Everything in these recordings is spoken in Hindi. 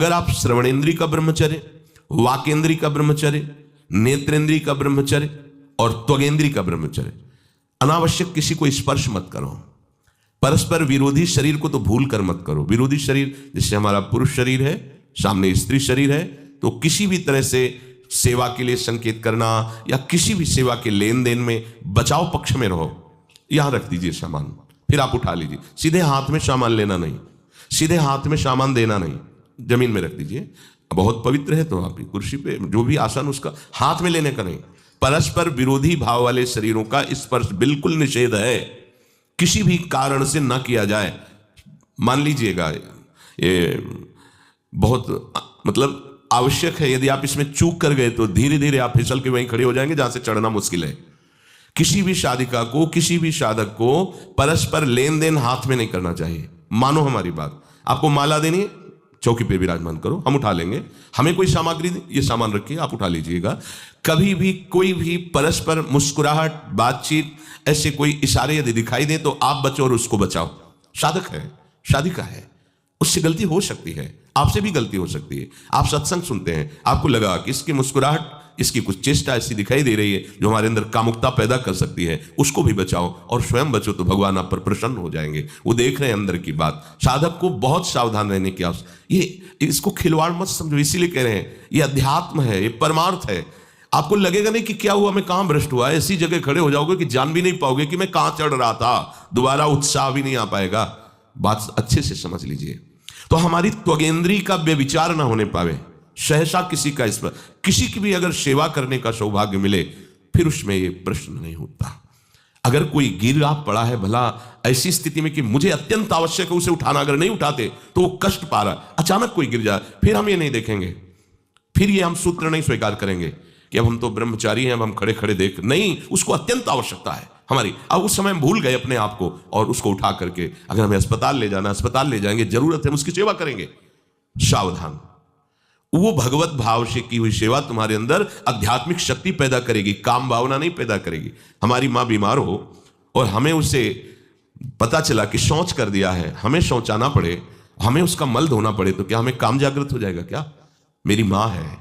अगर आप श्रवणेन्द्रीय का ब्रह्मचर्य, वाकेंद्रीय का ब्रह्मचर्य, नेत्रेंद्रीय का ब्रह्मचर्य और त्वगेंद्रीय का ब्रह्मचर्य, अनावश्यक किसी को स्पर्श मत करो। परस्पर विरोधी शरीर को तो भूल कर मत करो। विरोधी शरीर जैसे हमारा पुरुष शरीर है, सामने स्त्री शरीर है, तो किसी भी तरह से सेवा के लिए संकेत करना या किसी भी सेवा के लेन देन में बचाव पक्ष में रहो। यहां रख दीजिए सामान, फिर आप उठा लीजिए। सीधे हाथ में सामान लेना नहीं, सीधे हाथ में सामान देना नहीं, जमीन में रख दीजिए। बहुत पवित्र है तो आप कुर्सी पे जो भी आसन उसका हाथ में लेने का नहीं। परस्पर विरोधी भाव वाले शरीरों का स्पर्श बिल्कुल निषेध है, किसी भी कारण से ना किया जाए। मान लीजिएगा ये बहुत मतलब आवश्यक है, यदि आप इसमें चूक कर गए तो धीरे धीरे आप फिसल के वहीं खड़े हो जाएंगे जहां से चढ़ना मुश्किल है। किसी भी साधिका को, किसी भी साधक को परस्पर लेन देन हाथ में नहीं करना चाहिए। मानो हमारी बात, आपको माला देनी है, चौकी पे विराजमान करो, हम उठा लेंगे। हमें कोई सामग्री दे, ये सामान रखिए, आप उठा लीजिएगा। कभी भी कोई भी परस्पर मुस्कुराहट, बातचीत, ऐसे कोई इशारे यदि दिखाई दे तो आप बचो और उसको बचाओ। साधक है, साधिका है, उससे गलती हो सकती है, आपसे भी गलती हो सकती है। आप सत्संग सुनते हैं, आपको लगा कि इसकी मुस्कुराहट, इसकी कुछ चेष्टा ऐसी दिखाई दे रही है जो हमारे अंदर कामुकता पैदा कर सकती है, उसको भी बचाओ और स्वयं बचो, तो भगवान आप पर प्रसन्न हो जाएंगे। वो देख रहे हैं अंदर की बात। साधक को बहुत सावधान रहने की आवश्यकता। ये इसको खिलवाड़ मत समझो, इसीलिए कह रहे हैं ये अध्यात्म है, ये परमार्थ है। आपको लगेगा नहीं कि क्या हुआ, मैं कहां भ्रष्ट हुआ, ऐसी जगह खड़े हो जाओगे कि जान भी नहीं पाओगे कि मैं कहां चढ़ रहा था, दोबारा उत्साह भी नहीं आ पाएगा। बात अच्छे से समझ लीजिए। तो हमारी त्वगेंद्री का व्यभिचार ना होने पावे, सहसा किसी का इस पर किसी की भी अगर सेवा करने का सौभाग्य मिले, फिर उसमें ये प्रश्न नहीं होता। अगर कोई गिरा पड़ा है, भला ऐसी स्थिति में कि मुझे अत्यंत आवश्यक है उसे उठाना, अगर नहीं उठाते तो वो कष्ट पा रहा, अचानक कोई गिर जाए, फिर हम ये नहीं देखेंगे, फिर ये हम सूत्र नहीं स्वीकार करेंगे कि अब हम तो ब्रह्मचारी हैं, अब हम खड़े खड़े देख नहीं। उसको अत्यंत आवश्यकता है हमारी। अब उस समय हम भूल गए अपने आप को और उसको उठा करके अगर हमें अस्पताल ले जाना, अस्पताल ले जाएंगे, जरूरत है हम उसकी सेवा करेंगे। सावधान। वो भगवत भाव से की हुई सेवा तुम्हारे अंदर आध्यात्मिक शक्ति पैदा करेगी, काम भावना नहीं पैदा करेगी। हमारी माँ बीमार हो और हमें उसे पता चला कि शौच कर दिया है, हमें शौचाना पड़े, हमें उसका मल धोना पड़े, तो क्या हमें काम जागृत हो जाएगा? क्या मेरी माँ है,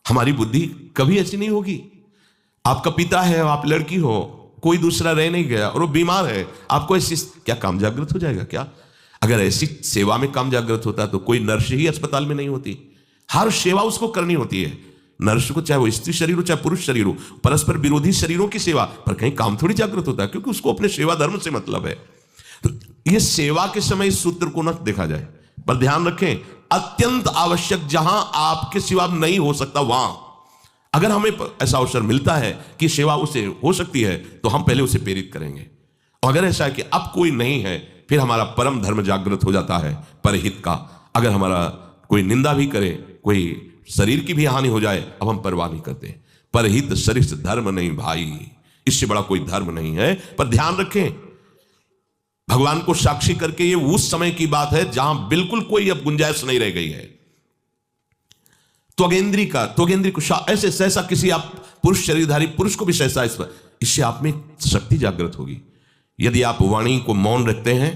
हमारी बुद्धि कभी ऐसी नहीं होगी। आपका पिता है, आप लड़की हो, कोई दूसरा रह नहीं गया और वो बीमार है, आपको ऐसी क्या काम जागृत हो जाएगा? क्या अगर ऐसी सेवा में काम जागृत होता तो कोई नर्स ही अस्पताल में नहीं होती। हर सेवा उसको करनी होती है, नर्स को, चाहे वो स्त्री शरीर हो चाहे पुरुष शरीर हो। परस्पर विरोधी शरीरों की सेवा पर कहीं काम थोड़ी जागृत होता है, क्योंकि उसको अपने सेवा धर्म से मतलब है। तो ये सेवा के समय इस सूत्र को न देखा जाए, पर ध्यान रखें, अत्यंत आवश्यक जहां आपके सिवा नहीं हो सकता, वहां अगर हमें ऐसा अवसर मिलता है कि सेवा उसे हो सकती है तो हम पहले उसे प्रेरित करेंगे। और अगर ऐसा है कि अब कोई नहीं है, फिर हमारा परम धर्म जागृत हो जाता है परहित का। अगर हमारा कोई निंदा भी करे, कोई शरीर की भी हानि हो जाए, अब हम परवाह नहीं करते। परहित सरिस धर्म नहीं भाई, इससे बड़ा कोई धर्म नहीं है। पर ध्यान रखें, भगवान को साक्षी करके ये उस समय की बात है जहां बिल्कुल कोई अब गुंजाइश नहीं रह गई है। त्वगेंद्री को ऐसे सहसा किसी आप पुरुष शरीरधारी पुरुष को भी सहसा इससे आप में शक्ति जागृत होगी। यदि आप वाणी को मौन रखते हैं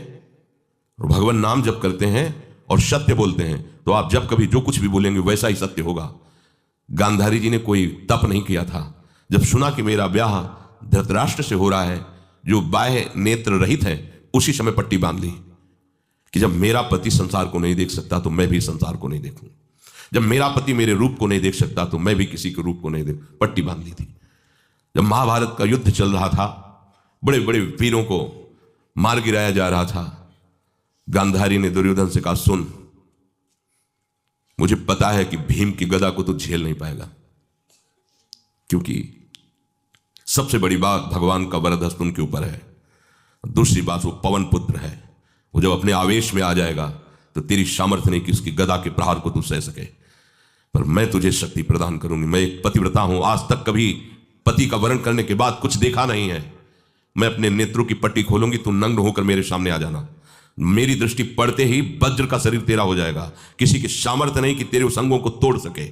और भगवान नाम जप करते हैं और सत्य बोलते हैं, तो आप जब कभी जो कुछ भी बोलेंगे वैसा ही सत्य होगा। गांधारी जी ने कोई तप नहीं किया था, जब सुना कि मेरा ब्याह धृतराष्ट्र से हो रहा है जो बाह्य नेत्र रहित है, उसी समय पट्टी बांध ली कि जब मेरा पति संसार को नहीं देख सकता तो मैं भी संसार को नहीं देखूं। जब मेरा पति मेरे रूप को नहीं देख सकता तो मैं भी किसी के रूप को नहीं देख, पट्टी बांध ली थी। जब महाभारत का युद्ध चल रहा था, बड़े बड़े वीरों को मार गिराया जा रहा था, गांधारी ने दुर्योधन से कहा, सुन, मुझे पता है कि भीम की गदा को तू झेल नहीं पाएगा, क्योंकि सबसे बड़ी बात भगवान का वरद हस्त उनके ऊपर है। दूसरी बात, वो पवन पुत्र है, वो जब अपने आवेश में आ जाएगा तो तेरी सामर्थ्य नहीं कि उसकी गदा के प्रहार को तू सह सके, पर मैं तुझे शक्ति प्रदान करूंगी। मैं एक पतिव्रता हूं, आज तक कभी पति का वरण करने के बाद कुछ देखा नहीं है। मैं अपने नेत्रों की पट्टी खोलूंगी, तू नग्न होकर मेरे सामने आ जाना। मेरी दृष्टि पड़ते ही वज्र का शरीर तेरा हो जाएगा, किसी की सामर्थ्य नहीं कि तेरे उस अंगों को तोड़ सके।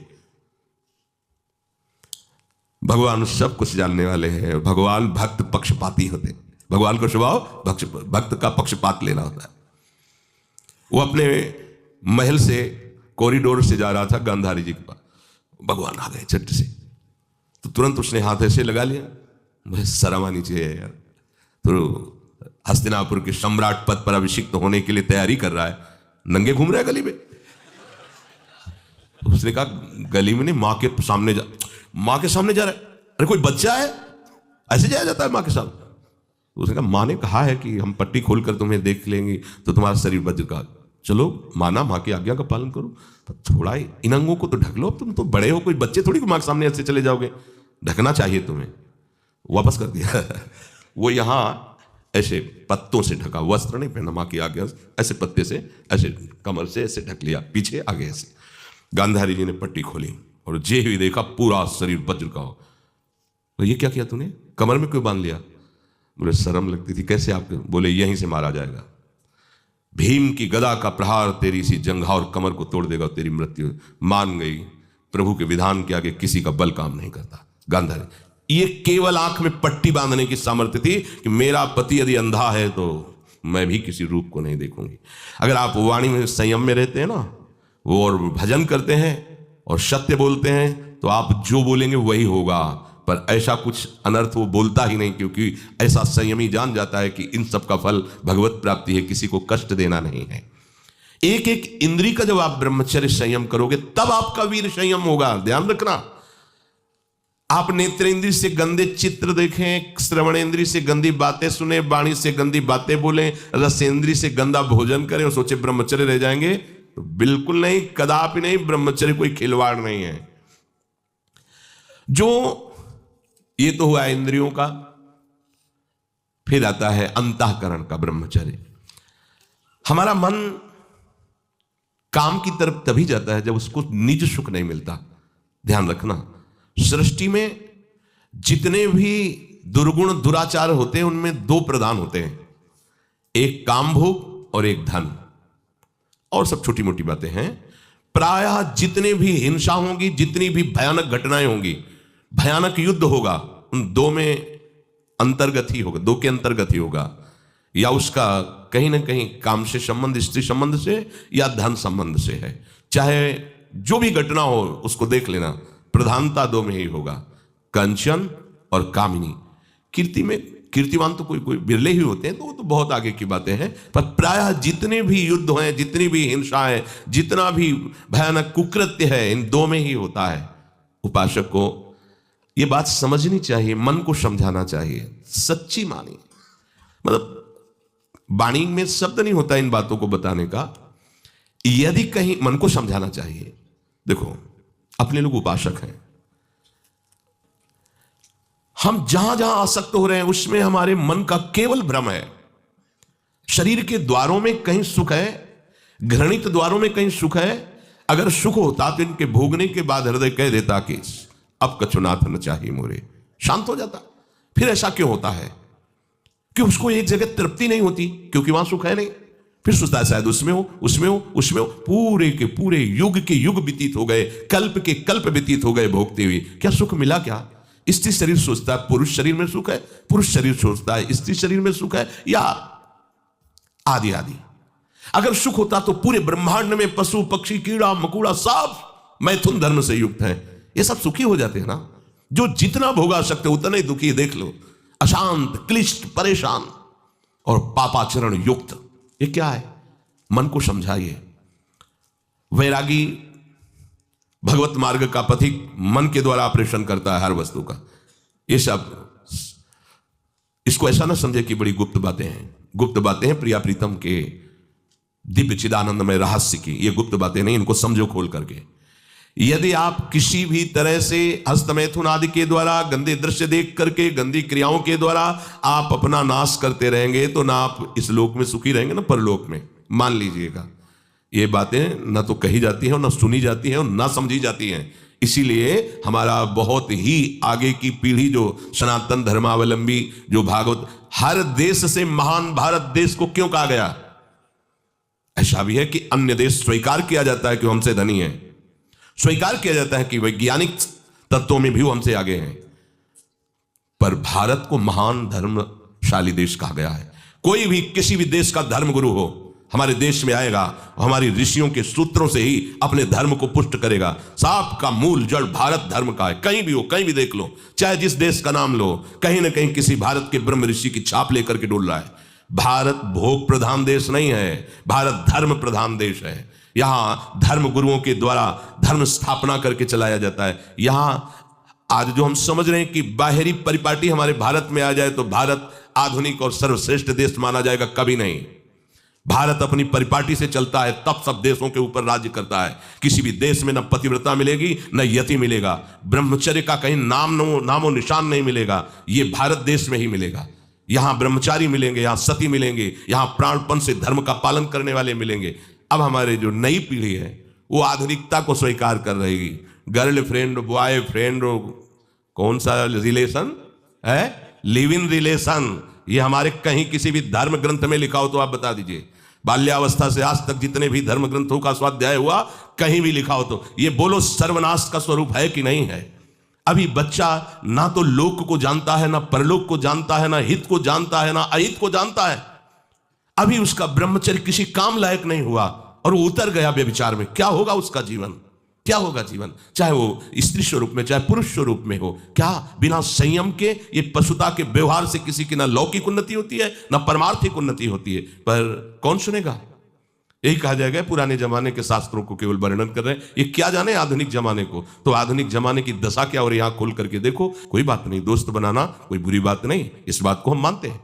भगवान सब कुछ जानने वाले हैं। भगवान भक्त पक्षपाती होते, भगवान का स्वभाव भक्त का पक्षपात लेना होता है। वो अपने महल से कॉरिडोर से जा रहा था गांधारी जी के पास, भगवान आ गए झट से, तो तुरंत उसने हाथ ऐसे लगा लिया, मुझे शर्म आनी चाहिए यार, तो हस्तिनापुर के सम्राट पद पर अभिषिक्त होने के लिए तैयारी कर रहा है, नंगे घूम रहा है गली में। उसने कहा गली में नहीं, माँ के सामने जा रहा है। अरे कोई बच्चा है, ऐसे जाया जाता है माँ के सामने? उसने कहा माँ ने कहा है कि हम पट्टी खोलकर तुम्हें देख लेंगे तो तुम्हारा शरीर वज्र का, चलो माना, माँ की आज्ञा का पालन करो, तो थोड़ा इन अंगों को तो ढक लो, अब तुम तो बड़े हो, कोई बच्चे थोड़ी माँ के सामने ऐसे चले जाओगे, ढकना चाहिए तुम्हें। वापस कर दिया। वो यहाँ ऐसे पत्तों से ढका, वस्त्र नहीं पहना, माँ की आज्ञा, ऐसे पत्ते से ऐसे कमर से ऐसे ढक लिया, पीछे आगे ऐसे। गांधारी जी ने पट्टी खोली और जे ही देखा पूरा शरीर वज्र का हो। तो ये क्या किया तूने, कमर में क्यों बांध लिया? मुझे शर्म लगती थी, कैसे आपके? बोले यहीं से मारा जाएगा, भीम की गदा का प्रहार तेरी सी जंघा और कमर को तोड़ देगा, तेरी मृत्यु। मान गई, प्रभु के विधान के आगे किसी का बल काम नहीं करता। गांधारी, ये केवल आंख में पट्टी बांधने की सामर्थ्य थी कि मेरा पति यदि अंधा है तो मैं भी किसी रूप को नहीं देखूंगी। अगर आप वाणी में संयम में रहते हैं ना, वो और भजन करते हैं और सत्य बोलते हैं, तो आप जो बोलेंगे वही होगा। पर ऐसा कुछ अनर्थ वो बोलता ही नहीं, क्योंकि ऐसा संयमी जान जाता है कि इन सब का फल भगवत प्राप्ति है, किसी को कष्ट देना नहीं है। एक एक इंद्री का जब आप ब्रह्मचर्य संयम करोगे तब आपका वीर संयम होगा। ध्यान रखना, आप नेत्रेंद्री से गंदे चित्र देखें, श्रवणेंद्री से गंदी बातें सुने, वाणी से गंदी बातें बोलें, रसेंद्री से गंदा भोजन करें और सोचे ब्रह्मचर्य रह जाएंगे, तो बिल्कुल नहीं, कदापि नहीं। ब्रह्मचर्य कोई खिलवाड़ नहीं है। जो ये तो हुआ इंद्रियों का, फिर आता है अंतःकरण का ब्रह्मचर्य। हमारा मन काम की तरफ तभी जाता है जब उसको निज सुख नहीं मिलता। ध्यान रखना, सृष्टि में जितने भी दुर्गुण दुराचार होते हैं उनमें दो प्रधान होते हैं, एक काम भोग और एक धन, और सब छोटी मोटी बातें हैं। प्रायः जितने भी हिंसा होंगी, जितनी भी भयानक घटनाएं होंगी, भयानक युद्ध होगा, उन दो में अंतर्गत ही होगा, दो के अंतर्गत ही होगा। या उसका कहीं ना कहीं काम से संबंध, स्त्री संबंध से या धन संबंध से है। चाहे जो भी घटना हो उसको देख लेना, प्रधानता दो में ही होगा, कंचन और कामिनी। कीर्ति में कीर्तिवान तो कोई कोई बिरले ही होते हैं, तो वो तो बहुत आगे की बातें हैं। पर प्रायः जितने भी युद्ध हैं, जितनी भी हिंसा है, जितना भी भयानक कुकृत्य है, इन दो में ही होता है। उपासक को ये बात समझनी चाहिए, मन को समझाना चाहिए, सच्ची मानी। मतलब वाणी में शब्द नहीं होता इन बातों को बताने का, यदि कहीं मन को समझाना चाहिए। देखो, अपने लोग उपासक हैं, हम जहां जहां आसक्त हो रहे हैं उसमें हमारे मन का केवल भ्रम है। शरीर के द्वारों में कहीं सुख है, घृणित द्वारों में कहीं सुख है। अगर सुख होता तो इनके भोगने के बाद हृदय कह देता कि अब कछुनाथ न चाहिए मोरे, शांत हो जाता। फिर ऐसा क्यों होता है कि उसको एक जगह तृप्ति नहीं होती, क्योंकि वहां सुख है नहीं। फिर सोचता है शायद उसमें हो, उसमें हो, उसमें हो। पूरे के पूरे युग के युग व्यतीत हो गए, कल्प के कल्प व्यतीत हो गए भोगते हुए, क्या सुख मिला? क्या स्त्री शरीर सोचता है पुरुष शरीर में सुख है, पुरुष शरीर सोचता है स्त्री शरीर में सुख है, या आदि आदि। अगर सुख होता तो पूरे ब्रह्मांड में पशु पक्षी कीड़ा मकोड़ा सब मैथुन धर्म से युक्त है, ये सब सुखी हो जाते हैं ना। जो जितना भोगा सकते उतना ही दुखी, देख लो, अशांत, क्लिष्ट, परेशान और पापाचरण युक्त। ये क्या है? मन को समझाइए। वैरागी भगवत मार्ग का पथिक मन के द्वारा ऑपरेशन करता है हर वस्तु का। ये सब, इसको ऐसा ना समझे कि बड़ी गुप्त बातें हैं। गुप्त बातें हैं प्रिया प्रीतम के दिव्य चिदानंदमय रहस्य की, ये गुप्त बातें नहीं, इनको समझो खोल करके। यदि आप किसी भी तरह से हस्तमैथुन आदि के द्वारा, गंदे दृश्य देख करके, गंदी क्रियाओं के द्वारा आप अपना नाश करते रहेंगे, तो ना आप इस लोक में सुखी रहेंगे ना परलोक में। मान लीजिएगा, ये बातें ना तो कही जाती हैं और ना सुनी जाती हैं और ना समझी जाती हैं। इसीलिए हमारा बहुत ही आगे की पीढ़ी जो सनातन धर्मावलंबी, जो भागवत, हर देश से महान भारत देश को क्यों कहा गया? ऐसा भी है कि अन्य देश स्वीकार किया जाता है कि वो हमसे धनी है, स्वीकार किया जाता है कि वैज्ञानिक तत्वों में भी वो हमसे आगे हैं, पर भारत को महान धर्मशाली देश कहा गया है। कोई भी किसी भी देश का धर्मगुरु हो, हमारे देश में आएगा, हमारी ऋषियों के सूत्रों से ही अपने धर्म को पुष्ट करेगा। साप का मूल जड़ भारत धर्म का है। कहीं भी हो, कहीं भी देख लो, चाहे जिस देश का नाम लो, कहीं ना कहीं किसी भारत के ब्रह्म ऋषि की छाप लेकर के डोल रहा है। भारत भोग प्रधान देश नहीं है, भारत धर्म प्रधान देश है। यहां धर्म गुरुओं के द्वारा धर्म स्थापना करके चलाया जाता है। यहां आज जो हम समझ रहे हैं कि बाहरी परिपाटी हमारे भारत में आ जाए तो भारत आधुनिक और सर्वश्रेष्ठ देश माना जाएगा, कभी नहीं। भारत अपनी परिपाटी से चलता है, तब सब देशों के ऊपर राज्य करता है। किसी भी देश में न पतिव्रता मिलेगी न यति मिलेगा, ब्रह्मचर्य का कहीं नामो निशान नहीं मिलेगा। ये भारत देश में ही मिलेगा। यहां ब्रह्मचारी मिलेंगे, यहां सती मिलेंगे, यहां प्राणपण से धर्म का पालन करने वाले मिलेंगे। अब हमारे जो नई पीढ़ी है वो आधुनिकता को स्वीकार कर रहेगी। गर्लफ्रेंड, बॉयफ्रेंड, कौन सा रिलेशन है, लिव इन रिलेशन, ये हमारे कहीं किसी भी धर्म ग्रंथ में लिखा हो तो आप बता दीजिए। बाल्यावस्था से आज तक जितने भी धर्म ग्रंथों का स्वाध्याय हुआ, कहीं भी लिखा हो तो ये बोलो सर्वनाश का स्वरूप है कि नहीं है। अभी बच्चा ना तो लोक को जानता है, ना परलोक को जानता है, ना हित को जानता है, ना अहित को जानता है। अभी उसका ब्रह्मचर्य किसी काम लायक नहीं हुआ और वो उतर गया व्यभिचार में। क्या होगा उसका जीवन, क्या होगा जीवन, चाहे वो स्त्री स्वरूप में चाहे पुरुष स्वरूप में हो। क्या बिना संयम के ये पशुता के व्यवहार से किसी की ना लौकिक उन्नति होती है ना परमार्थिक उन्नति होती है। पर कौन सुनेगा। यही कहा जाएगा पुराने जमाने के शास्त्रों को केवल वर्णन कर रहे हैं, ये क्या जाने आधुनिक जमाने को। तो आधुनिक जमाने की दशा क्या, और यहां खोल करके देखो। कोई बात नहीं, दोस्त बनाना कोई बुरी बात नहीं, इस बात को हम मानते हैं।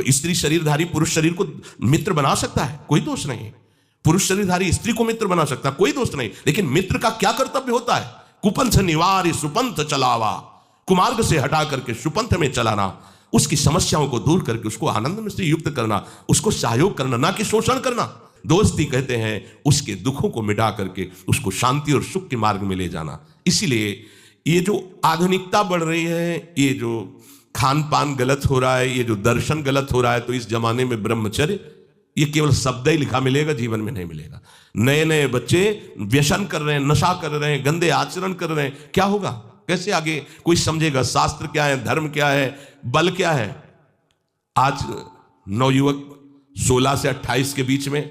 स्त्री शरीरधारी पुरुष शरीर को मित्र बना सकता है, कोई दोष नहीं। पुरुष शरीरधारी स्त्री को मित्र बना सकता है, कोई दोष नहीं। लेकिन मित्र का क्या कर्तव्य होता है, कुपंथ निवार सुपंथ चलावा, कुमार्ग से हटा करके सुपंथ में चलाना, उसकी समस्याओं को दूर करके उसको आनंद में से युक्त करना, उसको सहयोग करना, ना कि शोषण करना। दोस्ती कहते हैं उसके दुखों को मिटा करके उसको शांति और सुख के मार्ग में ले जाना। इसीलिए ये जो आधुनिकता बढ़ रही है, ये जो खान पान गलत हो रहा है, ये जो दर्शन गलत हो रहा है, तो इस जमाने में ब्रह्मचर्य ये केवल शब्द ही लिखा मिलेगा, जीवन में नहीं मिलेगा। नए नए बच्चे व्यसन कर रहे हैं, नशा कर रहे हैं, गंदे आचरण कर रहे हैं। क्या होगा, कैसे आगे कोई समझेगा शास्त्र क्या है, धर्म क्या है, बल क्या है। आज नवयुवक 16 से 28 के बीच में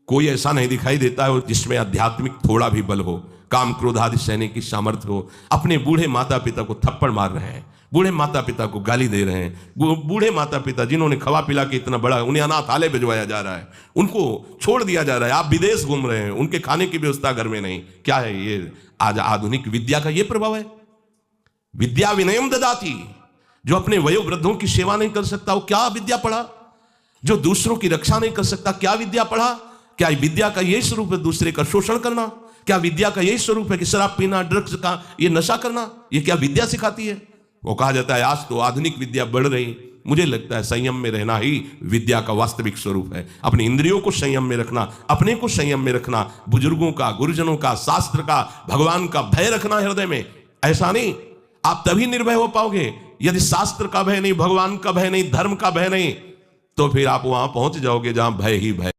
कोई ऐसा नहीं दिखाई देता है जिसमें आध्यात्मिक थोड़ा भी बल हो, काम क्रोध आदि सहने की सामर्थ्य हो। अपने बूढ़े माता पिता को थप्पड़ मार रहे हैं, बूढ़े माता पिता को गाली दे रहे हैं। बूढ़े माता पिता जिन्होंने खवा पिला के इतना बड़ा, उन्हें अनाथालय भिजवाया जा रहा है, उनको छोड़ दिया जा रहा है। आप विदेश घूम रहे हैं, उनके खाने की व्यवस्था घर में नहीं। क्या है ये, आज आधुनिक विद्या का ये प्रभाव है। विद्या विनयम ददाति, जो अपने वयोवृद्धों की सेवा नहीं कर सकता वो क्या विद्या पढ़ा। जो दूसरों की रक्षा नहीं कर सकता क्या विद्या पढ़ा। क्या विद्या का यही स्वरूप है दूसरे का शोषण करना। क्या विद्या का यही स्वरूप है कि शराब पीना, ड्रग्स का ये नशा करना, ये क्या विद्या सिखाती है। वो कहा जाता है आज तो आधुनिक विद्या बढ़ रही। मुझे लगता है संयम में रहना ही विद्या का वास्तविक स्वरूप है। अपनी इंद्रियों को संयम में रखना, अपने को संयम में रखना, बुजुर्गों का, गुरुजनों का, शास्त्र का, भगवान का भय रखना हृदय में। ऐसा नहीं, आप तभी निर्भय हो पाओगे यदि शास्त्र का भय नहीं, भगवान का भय नहीं, धर्म का भय नहीं, तो फिर आप वहां पहुंच जाओगे जहां भय ही भय